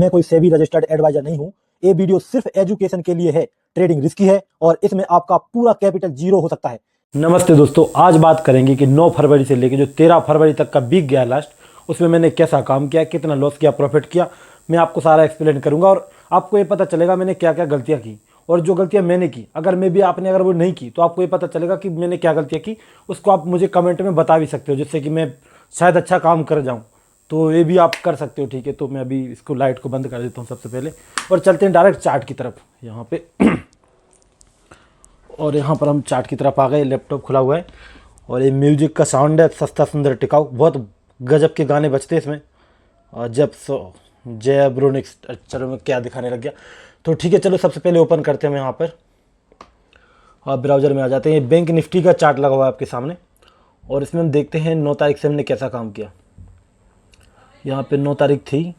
मैं कोई SEBI registered adviser नहीं हूं। ये वीडियो सिर्फ एजुकेशन के लिए है। ट्रेडिंग रिस्की है और इसमें आपका पूरा कैपिटल जीरो हो सकता है। नमस्ते दोस्तों, आज बात करेंगे कि 9 फरवरी से लेकर जो 13 फरवरी तक का बीत गया लास्ट, उसमें मैंने कैसा काम किया, कितना लॉस किया, प्रॉफिट किया, मैं आपको सारा एक्सप्लेन करूंगा और आपको ये पता चलेगा मैंने क्या क्या गलतियां की और जो गलतियां मैंने की, अगर मैं भी आपने अगर वो नहीं की तो आपको ये पता चलेगा कि मैंने क्या गलतियां की। उसको आप मुझे कमेंट में बता भी सकते हो, जिससे कि मैं शायद अच्छा काम कर जाऊँ। तो ये भी आप कर सकते हो, ठीक है। तो मैं अभी इसको लाइट को बंद कर देता हूँ सबसे पहले और चलते हैं डायरेक्ट चार्ट की तरफ यहाँ पे। और यहाँ पर हम चार्ट की तरफ आ गए, लैपटॉप खुला हुआ है और ये म्यूजिक का साउंड है, सस्ता सुंदर टिकाऊ, बहुत गजब के गाने बजते हैं इसमें। और जब सो जय ब्रोनिक्स, चलो मैं क्या दिखाने लग गया। तो ठीक है, चलो सबसे पहले ओपन करते हैं हम यहाँ पर और ब्राउज़र में आ जाते हैं। ये बैंक निफ्टी का चार्ट लगा हुआ है आपके सामने और इसमें हम देखते हैं 9 तारीख से हमने कैसा काम किया। यहाँ पे 9 तारीख थी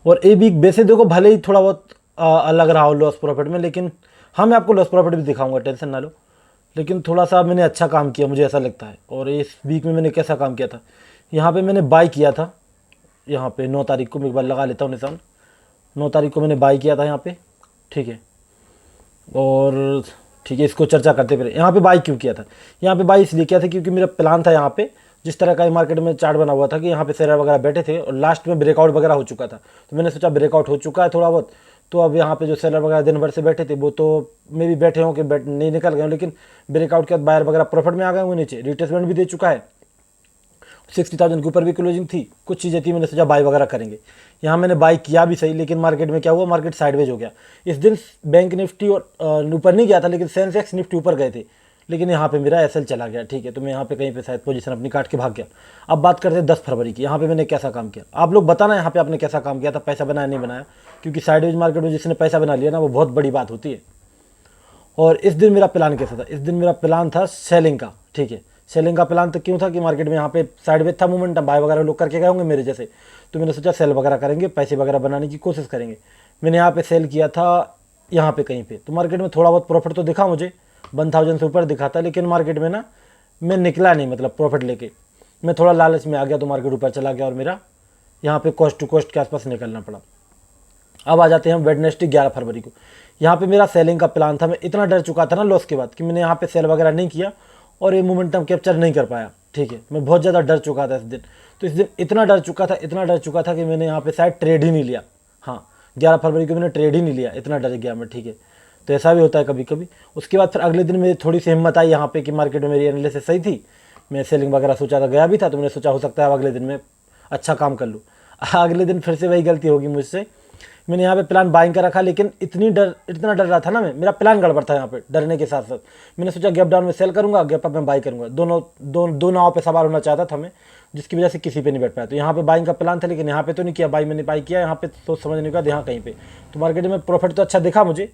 और ये भी वैसे देखो भले ही थोड़ा बहुत अलग रहा हो लॉस प्रॉफिट में, लेकिन हाँ मैं आपको लॉस प्रॉफिट भी दिखाऊंगा, टेंशन ना लो। लेकिन थोड़ा सा मैंने अच्छा काम किया, मुझे ऐसा लगता है। और इस वीक में मैंने कैसा काम किया था, यहाँ पे मैंने बाई किया था। यहाँ पे 9 तारीख को मैं एक बार लगा लेता हूँ निशान। 9 तारीख को मैंने बाई किया था यहाँ पे, ठीक है। और ठीक है, इसको चर्चा करते फिर यहाँ पे बाई क्यों किया था। यहाँ पे बाई इसलिए किया था क्योंकि मेरा प्लान था यहाँ पे, जिस तरह का मार्केट में चार्ट बना हुआ था कि यहाँ पे शेयर वगैरह बैठे थे और लास्ट में ब्रेकआउट वगैरह हो चुका था। तो मैंने सोचा ब्रेकआउट हो चुका है थोड़ा बहुत, तो अब यहाँ पे जो सेलर वगैरह दिन भर से बैठे थे वो तो मे भी बैठे हों कि नहीं निकल गए, लेकिन ब्रेकआउट के बाद बायर वगैरह प्रॉफिट में आ गए हुए, नीचे रिट्रेसमेंट भी दे चुका है। 60,000 के ऊपर भी क्लोजिंग थी, कुछ चीज़ें थी, मैंने सोचा बाई वगैरह करेंगे। यहाँ मैंने बाई किया भी सही, लेकिन मार्केट में क्या हुआ, मार्केट साइडवेज हो गया। इस दिन बैंक निफ्टी और ऊपर नहीं गया था, लेकिन सेंसेक्स निफ्टी ऊपर गए थे, लेकिन यहाँ पे मेरा एसएल चला गया, ठीक है। तो मैं यहाँ पे कहीं पे शायद पोजीशन अपनी काट के भाग गया। अब बात करते हैं 10 फरवरी की, यहाँ पे मैंने कैसा काम किया। आप लोग बताना यहाँ पे आपने कैसा काम किया था, पैसा बनाया नहीं बनाया, क्योंकि साइडवेज मार्केट में जिसने पैसा बना लिया ना वो बहुत बड़ी बात होती है। और इस दिन मेरा प्लान कैसा था, इस दिन मेरा प्लान था सेलिंग का, ठीक है। सेलिंग का प्लान तो क्यों था कि मार्केट में यहाँ पे साइडवेज था मूवमेंट, बाय वगैरह लोग करके गए होंगे मेरे जैसे, तो मैंने सोचा सेल वगैरह करेंगे, पैसे वगैरह बनाने की कोशिश करेंगे। मैंने यहाँ पे सेल किया था यहाँ पे कहीं पे, तो मार्केट में थोड़ा बहुत प्रॉफिट तो दिखा मुझे, 1000 से ऊपर दिखा था, लेकिन मार्केट में ना मैं निकला नहीं, मतलब प्रॉफिट लेके मैं थोड़ा लालच में आ गया, तो मार्केट ऊपर चला गया और मेरा यहाँ पे कॉस्ट टू कॉस्ट के आसपास निकलना पड़ा। अब आ जाते हैं हम वेडनेसडे 11 फरवरी को। यहाँ पे मेरा सेलिंग का प्लान था, मैं इतना डर चुका था ना लॉस के बाद कि मैंने यहाँ पे सेल वगैरह नहीं किया और ये मोमेंटम कैप्चर नहीं कर पाया, ठीक है। मैं बहुत ज़्यादा डर चुका था इस दिन, तो इस दिन इतना डर चुका था कि मैंने यहाँ पे शायद ट्रेड ही नहीं लिया। हाँ, 11 फरवरी को मैंने ट्रेड ही नहीं लिया, इतना डर गया मैं, ठीक है। तो ऐसा भी होता है कभी कभी। उसके बाद फिर अगले दिन मेरी थोड़ी सी हिम्मत आई यहाँ पे कि मार्केट में मेरी एनालिसिस सही थी, मैं सेलिंग वगैरह सोचा था, गया भी था, तो मैंने सोचा हो सकता है अगले दिन में अच्छा काम कर लूँ। अगले दिन फिर से वही गलती होगी मुझसे, मैंने यहाँ पे प्लान बाइंग का रखा, लेकिन इतना डर रहा था ना मैं, मेरा प्लान गड़बड़ था यहाँ पे डरने के साथ साथ। मैंने सोचा गैप डाउन में सेल करूँगा, गैप अप में बाई करूँगा, दो नाव पे सवार होना चाहता था मैं, जिसकी वजह से किसी पे नहीं बैठ पाया। तो यहाँ पे बाइंग का प्लान था, लेकिन यहाँ पे तो नहीं किया बाई, मैंने बाई किया यहाँ पे सोच समझ नहीं किया यहाँ कहीं पे। तो मार्केट में प्रॉफिट तो अच्छा दिखा मुझे,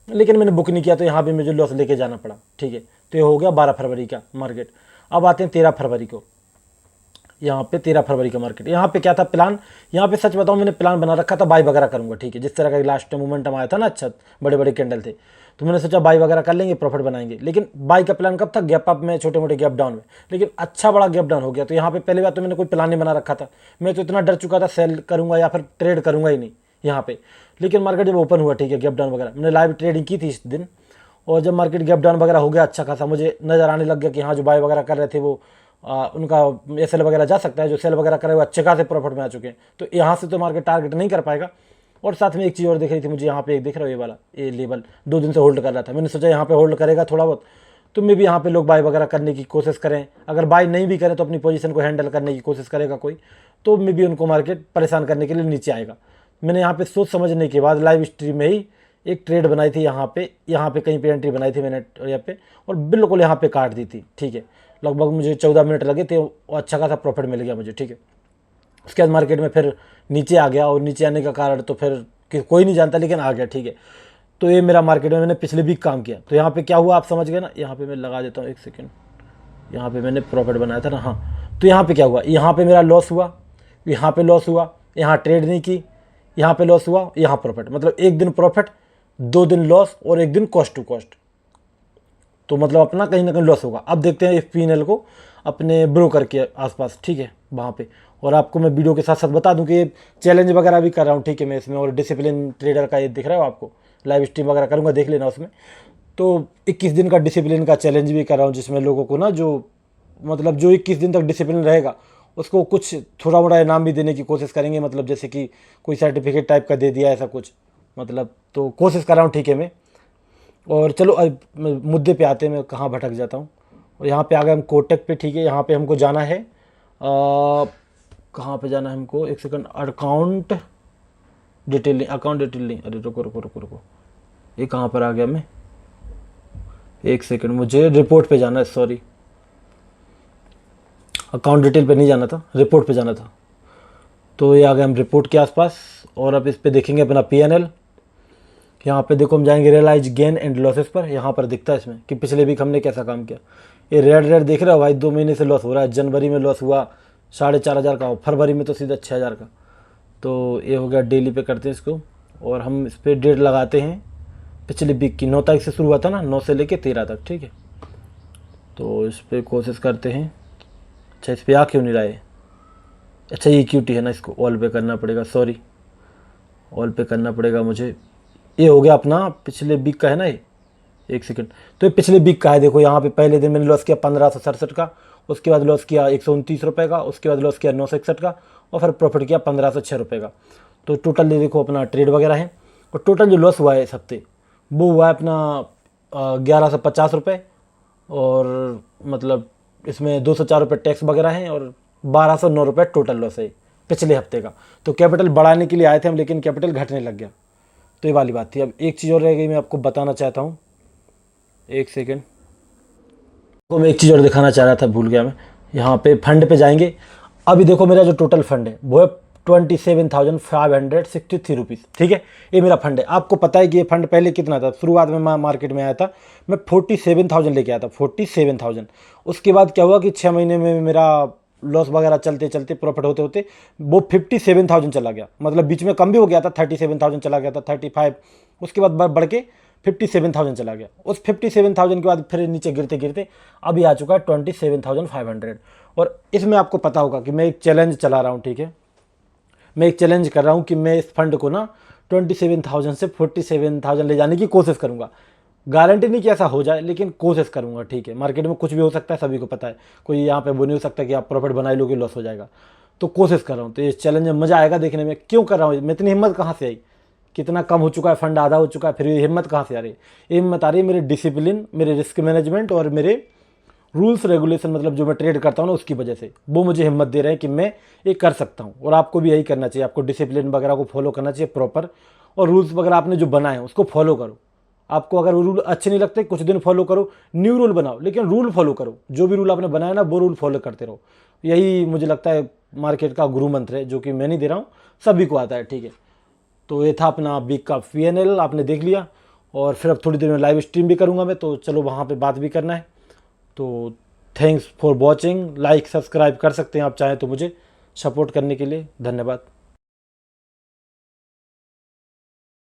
लेकिन मैंने बुक नहीं किया, तो यहाँ पे मुझे लॉस लेके जाना पड़ा, ठीक है। तो ये हो गया 12 फरवरी का मार्केट। अब आते हैं 13 फरवरी को। यहाँ पे 13 फरवरी का मार्केट, यहाँ पे क्या था प्लान, यहाँ पे सच बताऊँ मैंने प्लान बना रखा था बाई वगैरह करूँगा, ठीक है। जिस तरह का लास्ट मोमेंटम आया था ना, अच्छा बड़े बड़े कैंडल थे, तो मैंने सोचा बाई वगैरह कर लेंगे, प्रॉफिट बनाएंगे। लेकिन बाई का प्लान कब था, गैप अप में, छोटे मोटे गैप डाउन में, लेकिन अच्छा बड़ा गैप डाउन हो गया। तो यहाँ पे पहली बात तो मैंने कोई प्लान नहीं बना रखा था, मैं तो इतना डर चुका था सेल करूँगा या फिर ट्रेड करूँगा ही नहीं यहाँ पे। लेकिन मार्केट जब ओपन हुआ, ठीक है, गैप डाउन वगैरह, मैंने लाइव ट्रेडिंग की थी इस दिन, और जब मार्केट गैप डाउन वगैरह हो गया अच्छा खासा, मुझे नज़र आने लग गया कि हाँ जो बाय वगैरह कर रहे थे वो उनका एसएल वगैरह जा सकता है, जो सेल वगैरह करे वो अच्छे खासे प्रॉफिट में आ चुके हैं। तो यहाँ से तो मार्केट टारगेट नहीं कर पाएगा। और साथ में एक चीज़ और दिख रही थी मुझे, यहाँ पे एक दिख रहा है ये वाला, ये लेवल 2 दिन से होल्ड कर रहा था, मैंने सोचा यहाँ पे होल्ड करेगा थोड़ा बहुत, तो मैं भी यहाँ पे लोग बाय वगैरह करने की कोशिश करें, अगर बाय नहीं भी करें तो अपनी पोजीशन को हैंडल करने की कोशिश करेगा कोई, तो मैं भी उनको मार्केट परेशान करने के लिए नीचे आएगा। मैंने यहाँ पे सोच समझने के बाद लाइव स्ट्रीम में ही एक ट्रेड बनाई थी, यहाँ पे कहीं पे एंट्री बनाई थी मैंने यहाँ पे, और बिल्कुल यहाँ पे काट दी थी, ठीक है। लगभग मुझे 14 मिनट लगे थे, अच्छा खासा प्रॉफिट मिल गया मुझे, ठीक है। उसके बाद मार्केट में फिर नीचे आ गया, और नीचे आने का कारण तो फिर कोई नहीं जानता, लेकिन आ गया, ठीक है। तो ये मेरा मार्केट में मैंने पिछले वीक काम किया। तो यहाँ पे क्या हुआ आप समझ गए ना, यहाँ पे मैं लगा देता हूँ 1 सेकेंड, यहाँ पे मैंने प्रॉफिट बनाया था ना, हाँ। तो यहाँ पे क्या हुआ, यहाँ पे मेरा लॉस हुआ, यहाँ पे लॉस हुआ, यहाँ ट्रेड नहीं की, यहाँ पे लॉस हुआ, यहाँ प्रॉफिट, मतलब 1 दिन प्रॉफिट, 2 दिन लॉस और 1 दिन कॉस्ट टू कॉस्ट। तो मतलब अपना कहीं ना कहीं लॉस होगा। अब देखते हैं इस पीएनएल को अपने ब्रोकर के आसपास, ठीक है। वहाँ पे। और आपको मैं वीडियो के साथ साथ बता दूं कि ये चैलेंज वगैरह भी कर रहा हूँ, ठीक है मैं इसमें, और डिसिप्लिन ट्रेडर का ये दिख रहा है आपको, लाइव स्ट्रीम वगैरह करूँगा, देख लेना उसमें। तो 21 दिन का डिसिप्लिन का चैलेंज भी कर रहा हूँ, जिसमें लोगों को ना जो मतलब जो 21 दिन तक डिसिप्लिन रहेगा उसको कुछ थोड़ा मोड़ा इनाम भी देने की कोशिश करेंगे, मतलब जैसे कि कोई सर्टिफिकेट टाइप का दे दिया ऐसा कुछ, मतलब तो कोशिश कर रहा हूँ, ठीक है मैं। और चलो अब मुद्दे पे आते हैं, मैं कहाँ भटक जाता हूँ। और यहाँ पे आ गए हम कोटक पे, ठीक है। यहाँ पे हमको जाना है, कहाँ पे जाना है हमको, एक second, account detailing, account detailing, अरे रुको रुको रुको रुको, ये कहाँ पर आ गया मैं, एक सेकंड, मुझे रिपोर्ट पे जाना है, सॉरी, अकाउंट डिटेल पे नहीं जाना था, रिपोर्ट पे जाना था। तो ये आ गए हम रिपोर्ट के आसपास, और अब इस पे देखेंगे अपना PNL। यहाँ पे देखो हम जाएंगे रियलाइज गेन एंड लॉसेस पर, यहाँ पर दिखता है इसमें कि पिछले वीक हमने कैसा काम किया। ये रेड रेड देख रहे हो भाई, 2 महीने से लॉस हो रहा है। जनवरी में लॉस हुआ 4,500 का, फरवरी में तो सीधा 6,000 का। तो ये हो गया, डेली पे करते हैं इसको, और हम इस पर डेट लगाते हैं पिछले वीक की, 9 तारीख से शुरू हुआ था ना, 9 से लेके 13 तक, ठीक है। तो इस पर कोशिश करते हैं। अच्छा, इस पर आ क्यों नहीं रहा है, अच्छा ये इक्विटी है ना, इसको ऑल पे करना पड़ेगा, सॉरी, ऑल पे करना पड़ेगा मुझे। ये हो गया अपना पिछले वीक का है ना ये, एक सेकंड, तो ये पिछले वीक का है। देखो यहाँ पे पहले दिन मैंने लॉस किया 1567 का, उसके बाद लॉस किया 129 रुपये का, उसके बाद लॉस किया 961 का, और फिर प्रॉफिट किया 1506 रुपये का। तो टोटल ये देखो अपना ट्रेड वगैरह है, और टोटल जो लॉस हुआ है इस हफ्ते वो हुआ है अपना 1150 रुपये, और मतलब इसमें 204 रुपये टैक्स वगैरह हैं, और 1209 रुपये टोटल लॉस है पिछले हफ्ते का। तो कैपिटल बढ़ाने के लिए आए थे हम, लेकिन कैपिटल घटने लग गया, तो ये वाली बात थी। अब एक चीज़ और रह गई, मैं आपको बताना चाहता हूँ, एक सेकेंड को मैं एक चीज़ और दिखाना चाह रहा था, भूल गया मैं। यहाँ पे फंड पे जाएंगे, अभी देखो मेरा जो टोटल फंड है वो है 27,563 रुपीज़, ठीक है। ये मेरा फंड है। आपको पता है कि ये फंड पहले कितना था, शुरुआत में मैं मार्केट में आया था, मैं 47,000 लेके आया था, 47,000। उसके बाद क्या हुआ कि 6 महीने में मेरा लॉस वगैरह चलते चलते, प्रॉफिट होते होते वो 57,000 चला गया, मतलब बीच में कम भी हो गया था, 37,000 चला गया था, 35, उसके बाद बढ़ के 57,000 चला गया। उस 57,000 के बाद फिर नीचे गिरते गिरते अभी आ चुका है 27,500। और इसमें आपको पता होगा कि मैं एक चैलेंज चला रहा हूँ, ठीक है। मैं एक चैलेंज कर रहा हूँ कि मैं इस फंड को ना 27,000 से 47,000 ले जाने की कोशिश करूँगा। गारंटी नहीं कि ऐसा हो जाए, लेकिन कोशिश करूँगा, ठीक है। मार्केट में कुछ भी हो सकता है, सभी को पता है, कोई यहाँ पे वो नहीं हो सकता कि आप प्रॉफिट बना लोगे लॉस हो जाएगा। तो कोशिश कर रहा हूँ, तो ये चैलेंज में मज़ा आएगा देखने में। क्यों कर रहा हूँ मैं, इतनी हिम्मत कहाँ से आई, कितना कम हो चुका है फंड, आधा हो चुका है, फिर ये हिम्मत कहाँ से आ रही है? ये हिम्मत आ रही है मेरे डिसिप्लिन, मेरे रिस्क मैनेजमेंट और मेरे रूल्स रेगुलेशन, मतलब जो मैं ट्रेड करता हूँ ना उसकी वजह से वो मुझे हिम्मत दे रहे हैं कि मैं ये कर सकता हूँ। और आपको भी यही करना चाहिए, आपको डिसिप्लिन वगैरह को फॉलो करना चाहिए प्रॉपर, और रूल्स वगैरह आपने जो बनाए हैं उसको फॉलो करो। आपको अगर रूल अच्छे नहीं लगते, कुछ दिन फॉलो करो, न्यू रूल बनाओ, लेकिन रूल फॉलो करो। जो भी रूल आपने बनाया ना वो रूल फॉलो करते रहो। यही मुझे लगता है मार्केट का गुरु मंत्र है, जो कि मैं नहीं दे रहा हूँ, सभी को आता है, ठीक है। तो ये था अपना वीक का PNL, आपने देख लिया। और फिर अब थोड़ी देर में लाइव स्ट्रीम भी करूँगा मैं, तो चलो वहाँ पे बात भी करना है। तो thanks for watching, like subscribe कर सकते हैं आप चाहें तो मुझे सपोर्ट करने के लिए, धन्यवाद।